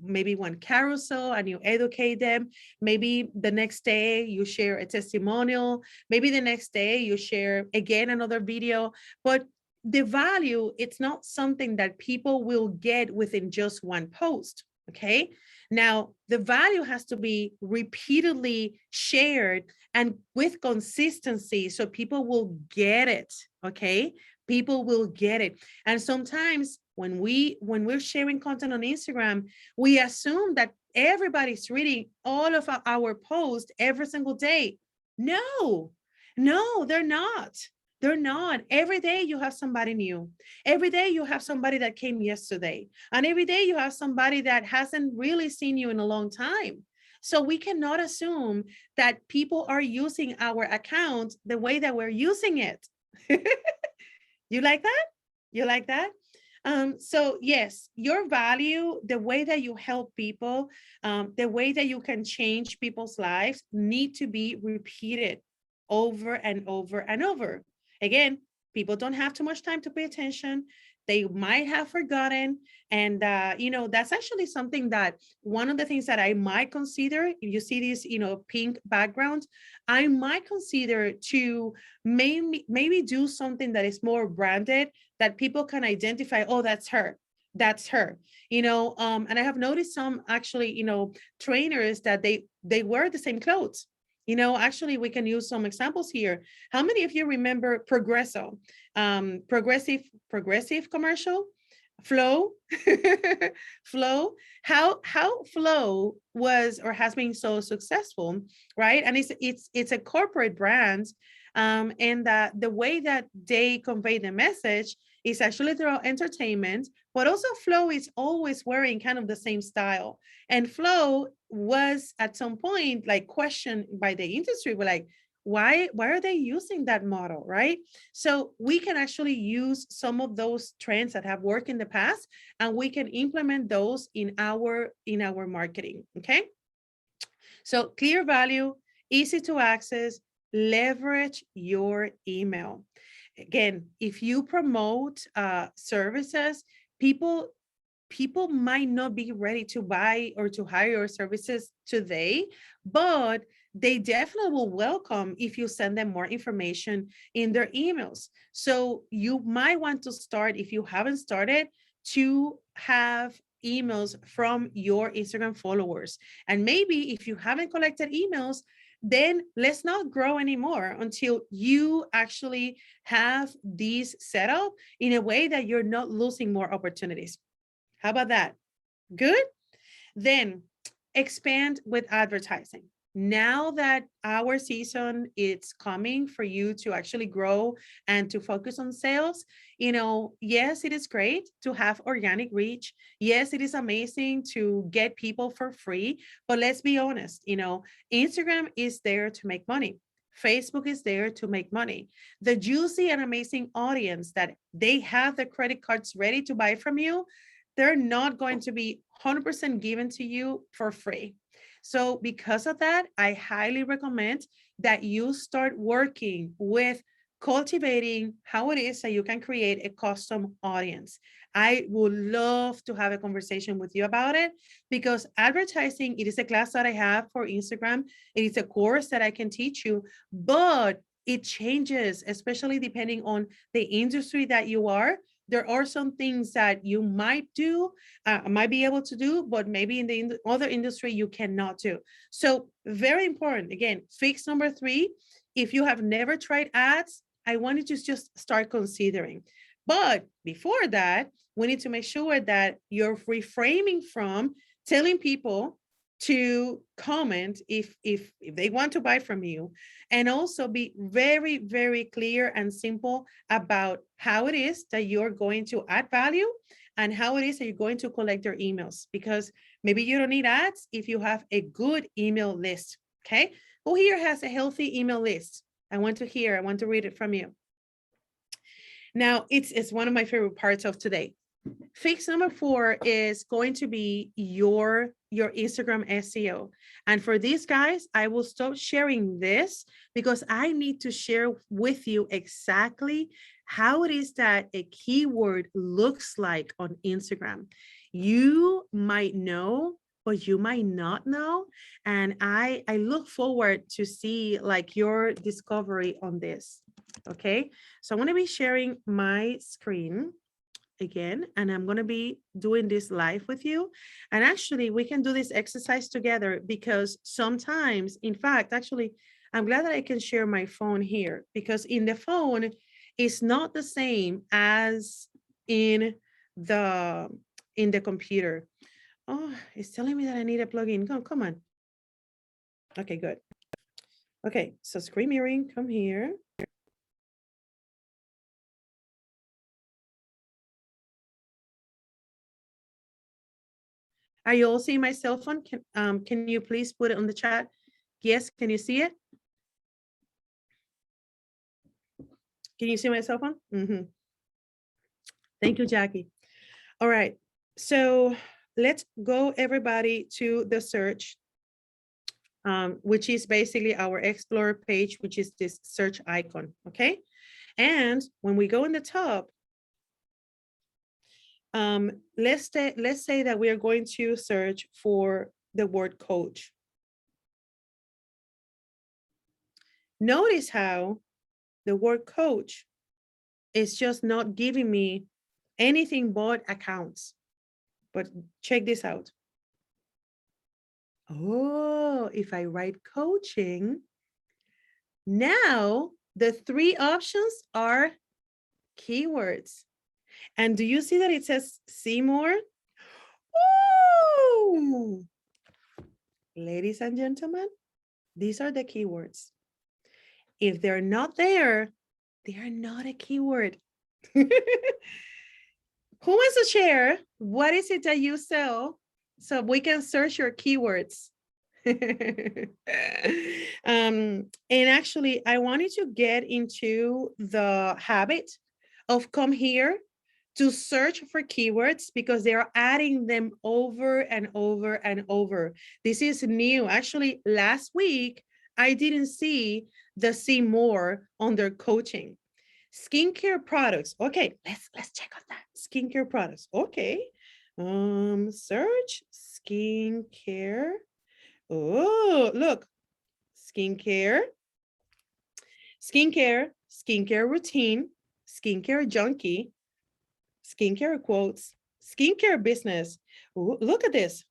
maybe one carousel and you educate them. Maybe the next day you share a testimonial. Maybe the next day you share again another video. But the value, it's not something that people will get within just one post. Okay. Now, the value has to be repeatedly shared and with consistency so people will get it. Okay. People will get it. And sometimes when we're sharing content on Instagram, we assume that everybody's reading all of our posts every single day. No, they're not. They're not. Every day you have somebody new. Every day you have somebody that came yesterday. And every day you have somebody that hasn't really seen you in a long time. So we cannot assume that people are using our account the way that we're using it. You like that? You like that? So yes, your value, the way that you help people, the way that you can change people's lives need to be repeated over and over and over. Again, people don't have too much time to pay attention. They might have forgotten. And, that's actually something that one of the things that I might consider, if you see this, pink background, I might consider to maybe do something that is more branded, that people can identify, oh, that's her. And I have noticed some actually, trainers that they wear the same clothes. Actually, we can use some examples here. How many of you remember Progresso, progressive commercial, Flow, Flow? How Flow was or has been so successful, right? And it's a corporate brand, and the way that they convey the message It's actually throughout entertainment, but also Flow is always wearing kind of the same style. And Flow was at some point like questioned by the industry. We're like, why are they using that model, right? So we can actually use some of those trends that have worked in the past, and we can implement those in our marketing. Okay. So clear value, easy to access, leverage your email. Again, if you promote services, people might not be ready to buy or to hire your services today, but they definitely will welcome if you send them more information in their emails. So you might want to start, if you haven't started, to have emails from your Instagram followers. And maybe if you haven't collected emails, then let's not grow anymore until you actually have these set up in a way that you're not losing more opportunities. How about that? Good. Then expand with advertising. Now that our season is coming for you to actually grow and to focus on sales, yes, it is great to have organic reach. Yes, it is amazing to get people for free, but let's be honest, Instagram is there to make money. Facebook is there to make money. The juicy and amazing audience that they have the credit cards ready to buy from you, they're not going to be 100% given to you for free. So because of that, I highly recommend that you start working with cultivating how it is that you can create a custom audience. I would love to have a conversation with you about it, because advertising, it is a class that I have for Instagram. It is a course that I can teach you, but it changes, especially depending on the industry that you are. There are some things that you might be able to do, but maybe in the other industry you cannot do. So very important. Again, fix number 3. If you have never tried ads, I want you to just start considering. But before that, we need to make sure that you're reframing from telling people to comment if they want to buy from you, and also be very, very clear and simple about how it is that you're going to add value and how it is that you're going to collect their emails, because maybe you don't need ads if you have a good email list. Okay, who here has a healthy email list? I want to read it from you. Now, it's one of my favorite parts of today. Fix number 4 is going to be your Instagram SEO. And for these guys, I will stop sharing this because I need to share with you exactly how it is that a keyword looks like on Instagram. You might know, but you might not know. And I look forward to see like your discovery on this. Okay, so I'm going to be sharing my screen again, and I'm going to be doing this live with you. And actually, we can do this exercise together, because sometimes, in fact, actually, I'm glad that I can share my phone here, because in the phone, it's not the same as in the computer. Oh, it's telling me that I need a plugin. Come on. Okay, good. Okay, so screen mirroring, come here. Are you all seeing my cell phone? Can you please put it on the chat? Yes, can you see it? Can you see my cell phone? Mm-hmm. Thank you, Jackie. All right, so let's go everybody to the search, which is basically our Explorer page, which is this search icon, okay? And when we go in the top, let's say that we are going to search for the word coach. Notice how the word coach is just not giving me anything but accounts. But check this out. Oh, if I write coaching, now the 3 options are keywords. And do you see that it says see more? Ooh! Ladies and gentlemen, these are the keywords. If they're not there, they are not a keyword. Who wants to share? What is it that you sell so we can search your keywords? And actually, I wanted to get into the habit of come here to search for keywords because they are adding them over and over and over. This is new. Actually, last week, I didn't see the see more on their coaching. Skincare products. Okay, let's check on that. Skincare products. Okay. Search skincare. Oh, look. Skincare, skincare routine, skincare junkie, skincare quotes, skincare business. Ooh, look at this.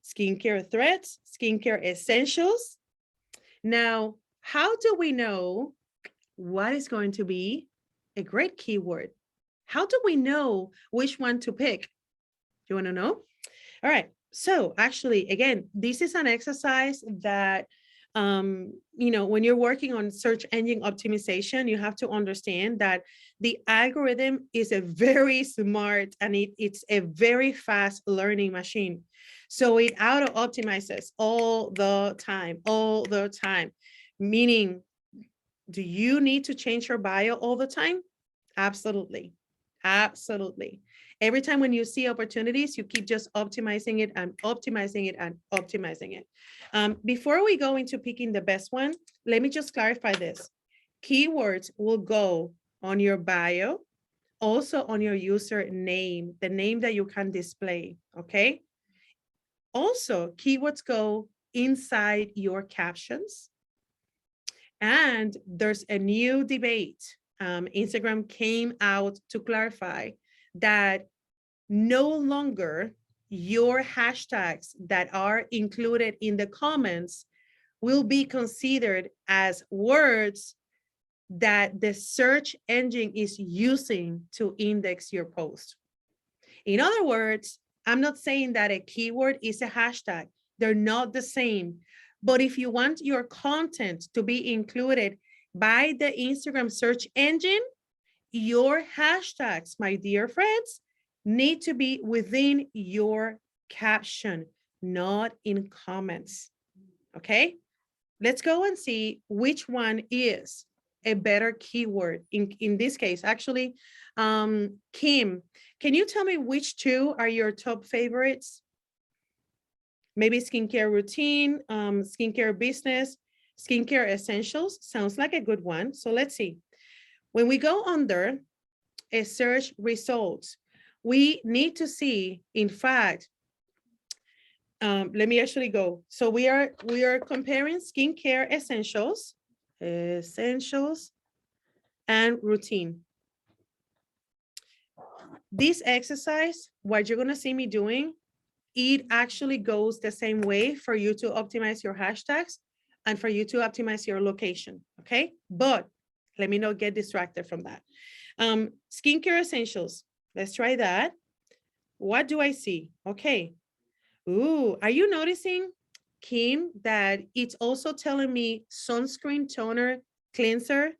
Skincare threats, skincare essentials. Now, how do we know what is going to be a great keyword? How do we know which one to pick? Do you want to know? All right. So actually, again, this is an exercise that, when you're working on search engine optimization, you have to understand that the algorithm is a very smart and it's a very fast learning machine. So it auto optimizes all the time, meaning, do you need to change your bio all the time? Absolutely. Absolutely. Every time when you see opportunities, you keep just optimizing it and optimizing it and optimizing it. Before we go into picking the best one, let me just clarify this. Keywords will go on your bio, also on your user name, the name that you can display, okay? Also, keywords go inside your captions. And there's a new debate. Instagram came out to clarify that no longer your hashtags that are included in the comments will be considered as words that the search engine is using to index your post. In other words, I'm not saying that a keyword is a hashtag. They're not the same. But if you want your content to be included by the Instagram search engine, your hashtags, my dear friends, need to be within your caption, not in comments. Okay? Let's go and see which one is a better keyword. In this case, actually, Kim, can you tell me which two are your top favorites? Maybe skincare routine, skincare business, skincare essentials. Sounds like a good one. So let's see. When we go under a search results, we need to see, in fact, let me actually go. So we are comparing skincare essentials and routine. This exercise, what you're gonna see me doing, it actually goes the same way for you to optimize your hashtags and for you to optimize your location, okay? But let me not get distracted from that. Skincare essentials, let's try that. What do I see? Okay. Ooh, are you noticing, Kim, that it's also telling me sunscreen, toner, cleanser,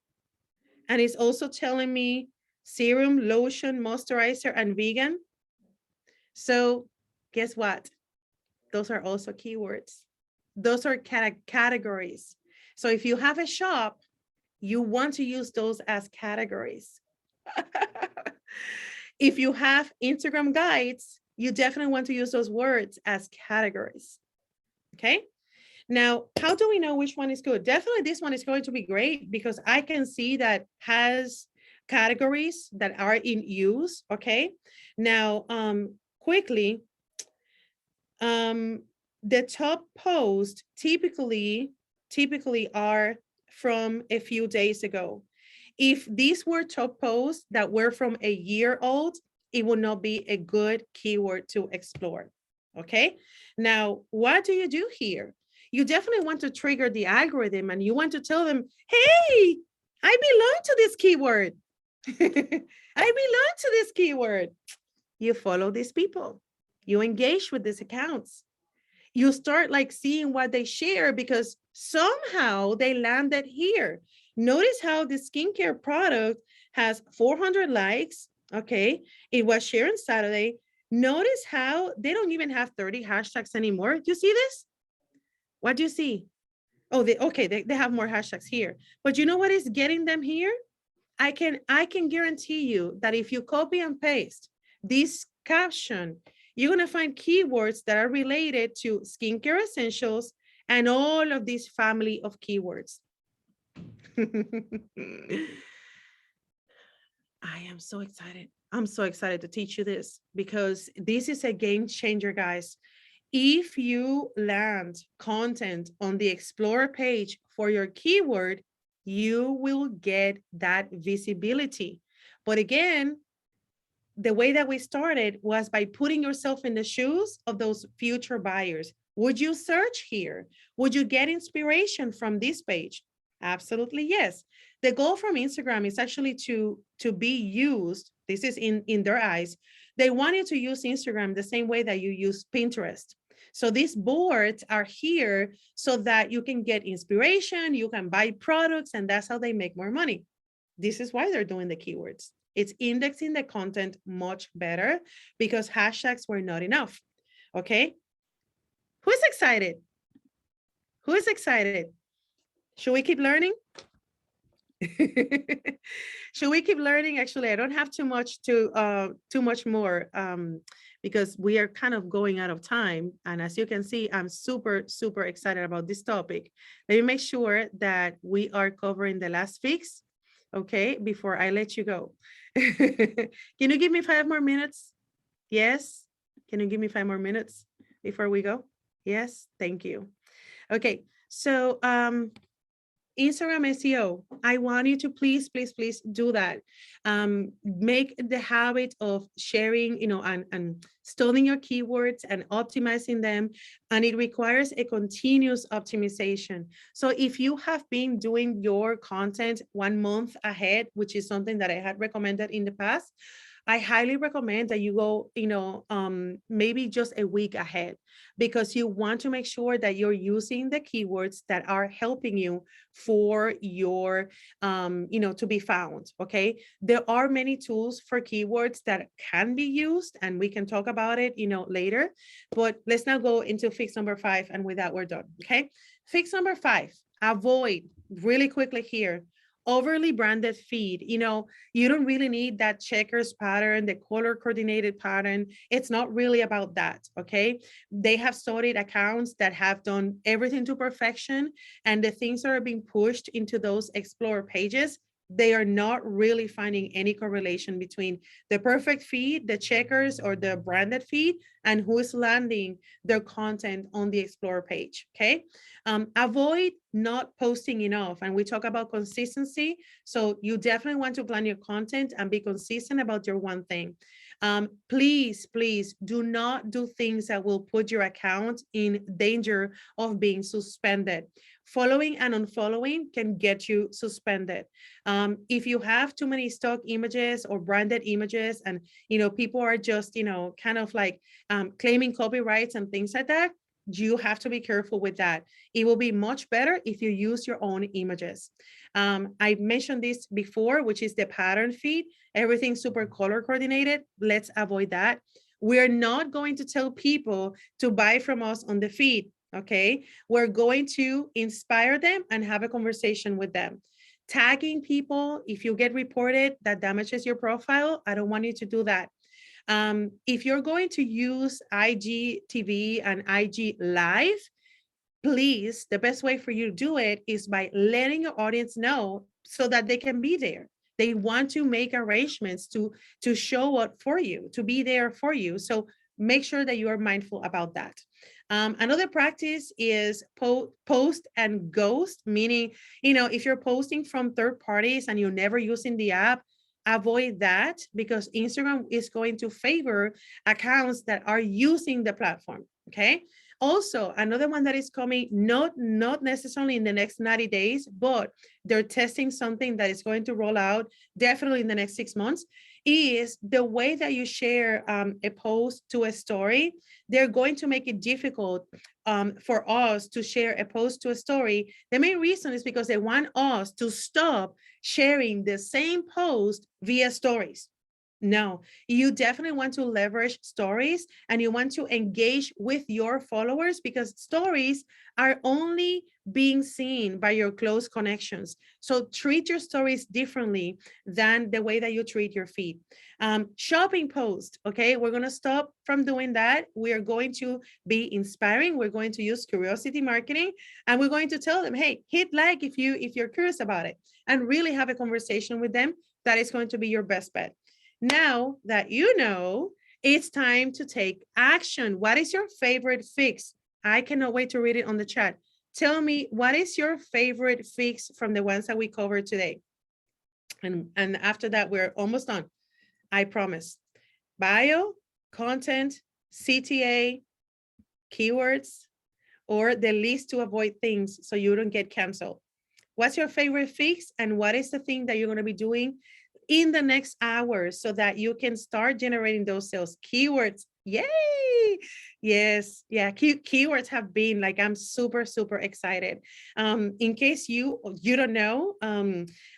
and it's also telling me serum, lotion, moisturizer, and vegan? So guess what? Those are also keywords. Those are categories. So if you have a shop, you want to use those as categories. If you have Instagram guides, you definitely want to use those words as categories. Okay. Now, how do we know which one is good? Definitely this one is going to be great because I can see that has categories that are in use. Okay. Now, quickly, the top posts typically are from a few days ago. If these were top posts that were from a year old, it would not be a good keyword to explore. Okay. Now, what do you do here? You definitely want to trigger the algorithm and you want to tell them, hey, I belong to this keyword. I belong to this keyword. You follow these people. You engage with these accounts. You start like seeing what they share because somehow they landed here. Notice how the skincare product has 400 likes. Okay. It was shared on Saturday. Notice how they don't even have 30 hashtags anymore. Do you see this? What do you see? Oh, they have more hashtags here. But you know what is getting them here? I can guarantee you that if you copy and paste this caption, you're gonna find keywords that are related to skincare essentials and all of this family of keywords. I am so excited. I'm so excited to teach you this because this is a game changer, guys. If you land content on the Explorer page for your keyword, you will get that visibility. But again, the way that we started was by putting yourself in the shoes of those future buyers. Would you search here? Would you get inspiration from this page? Absolutely, yes. The goal from Instagram is actually to be used. This is in their eyes. They want you to use Instagram the same way that you use Pinterest. So these boards are here so that you can get inspiration, you can buy products, and that's how they make more money. This is why they're doing the keywords. It's indexing the content much better because hashtags were not enough. Okay. Who's excited? Who is excited? Should we keep learning? Should we keep learning? Actually, I don't have too much more because we are kind of going out of time. And as you can see, I'm super, super excited about this topic. Let me make sure that we are covering the last fix, okay, before I let you go. Can you give me 5 more minutes? Yes. Can you give me 5 more minutes before we go? Yes. Thank you. Okay. So, Instagram SEO, I want you to please do that. Make the habit of sharing, and studying your keywords and optimizing them. And it requires a continuous optimization. So if you have been doing your content 1 month ahead, which is something that I had recommended in the past, I highly recommend that you go, maybe just a week ahead, because you want to make sure that you're using the keywords that are helping you for your, to be found. Okay. There are many tools for keywords that can be used, and we can talk about it, later, but let's now go into fix number 5. And with that, we're done. Okay. Fix number 5, avoid really quickly here, overly branded feed. You don't really need that checkers pattern, the color coordinated pattern. It's not really about that. Okay. They have studied accounts that have done everything to perfection, and the things that are being pushed into those Explorer pages, they are not really finding any correlation between the perfect feed, the checkers, or the branded feed, and who is landing their content on the Explorer page. Okay. Avoid not posting enough. And we talk about consistency. So you definitely want to plan your content and be consistent about your one thing. Please do not do things that will put your account in danger of being suspended. Following and unfollowing can get you suspended. If you have too many stock images or branded images, and people are just kind of like claiming copyrights and things like that, you have to be careful with that. It will be much better if you use your own images. I mentioned this before, which is the pattern feed, everything super color coordinated. Let's avoid that. We're not going to tell people to buy from us on the feed. Okay. We're going to inspire them and have a conversation with them. Tagging people, if you get reported, that damages your profile. I don't want you to do that. If you're going to use IGTV and IG Live, please, the best way for you to do it is by letting your audience know so that they can be there. They want to make arrangements to show up for you, to be there for you. So make sure that you are mindful about that. Another practice is post and ghost, meaning, if you're posting from third parties and you're never using the app, avoid that, because Instagram is going to favor accounts that are using the platform. Okay. Also, another one that is coming, not necessarily in the next 90 days, but they're testing something that is going to roll out definitely in the next 6 months, is the way that you share a post to a story. They're going to make it difficult for us to share a post to a story. The main reason is because they want us to stop sharing the same post via stories. No, you definitely want to leverage stories, and you want to engage with your followers, because stories are only being seen by your close connections. So treat your stories differently than the way that you treat your feed. Shopping post, okay? We're going to stop from doing that. We are going to be inspiring. We're going to use curiosity marketing, and we're going to tell them, hey, hit like if you're curious about it, and really have a conversation with them. That is going to be your best bet. Now that you know, it's time to take action. What is your favorite fix? I cannot wait to read it on the chat. Tell me, what is your favorite fix from the ones that we covered today? And after that, we're almost done. I promise. Bio, content, CTA, keywords, or the list to avoid things so you don't get canceled. What's your favorite fix, and what is the thing that you're going to be doing in the next hour so that you can start generating those sales? Keywords. Yay. Yes. Yeah. Keywords have been like, I'm super, super excited. In case you don't know,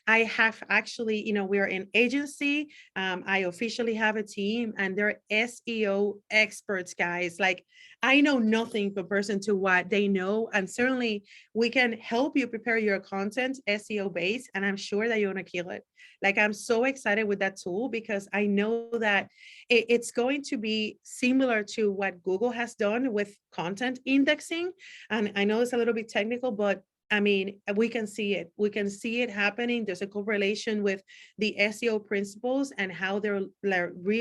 I have actually, we're an agency. I officially have a team, and they're SEO experts, guys. Like, I know nothing comparison to what they know. And certainly we can help you prepare your content SEO based. And I'm sure that you're going to kill it. Like, I'm so excited with that tool, because I know that it's going to be similar to what Google has done with content indexing. And I know it's a little bit technical, but I mean, we can see it. We can see it happening. There's a correlation with the SEO principles and how they're really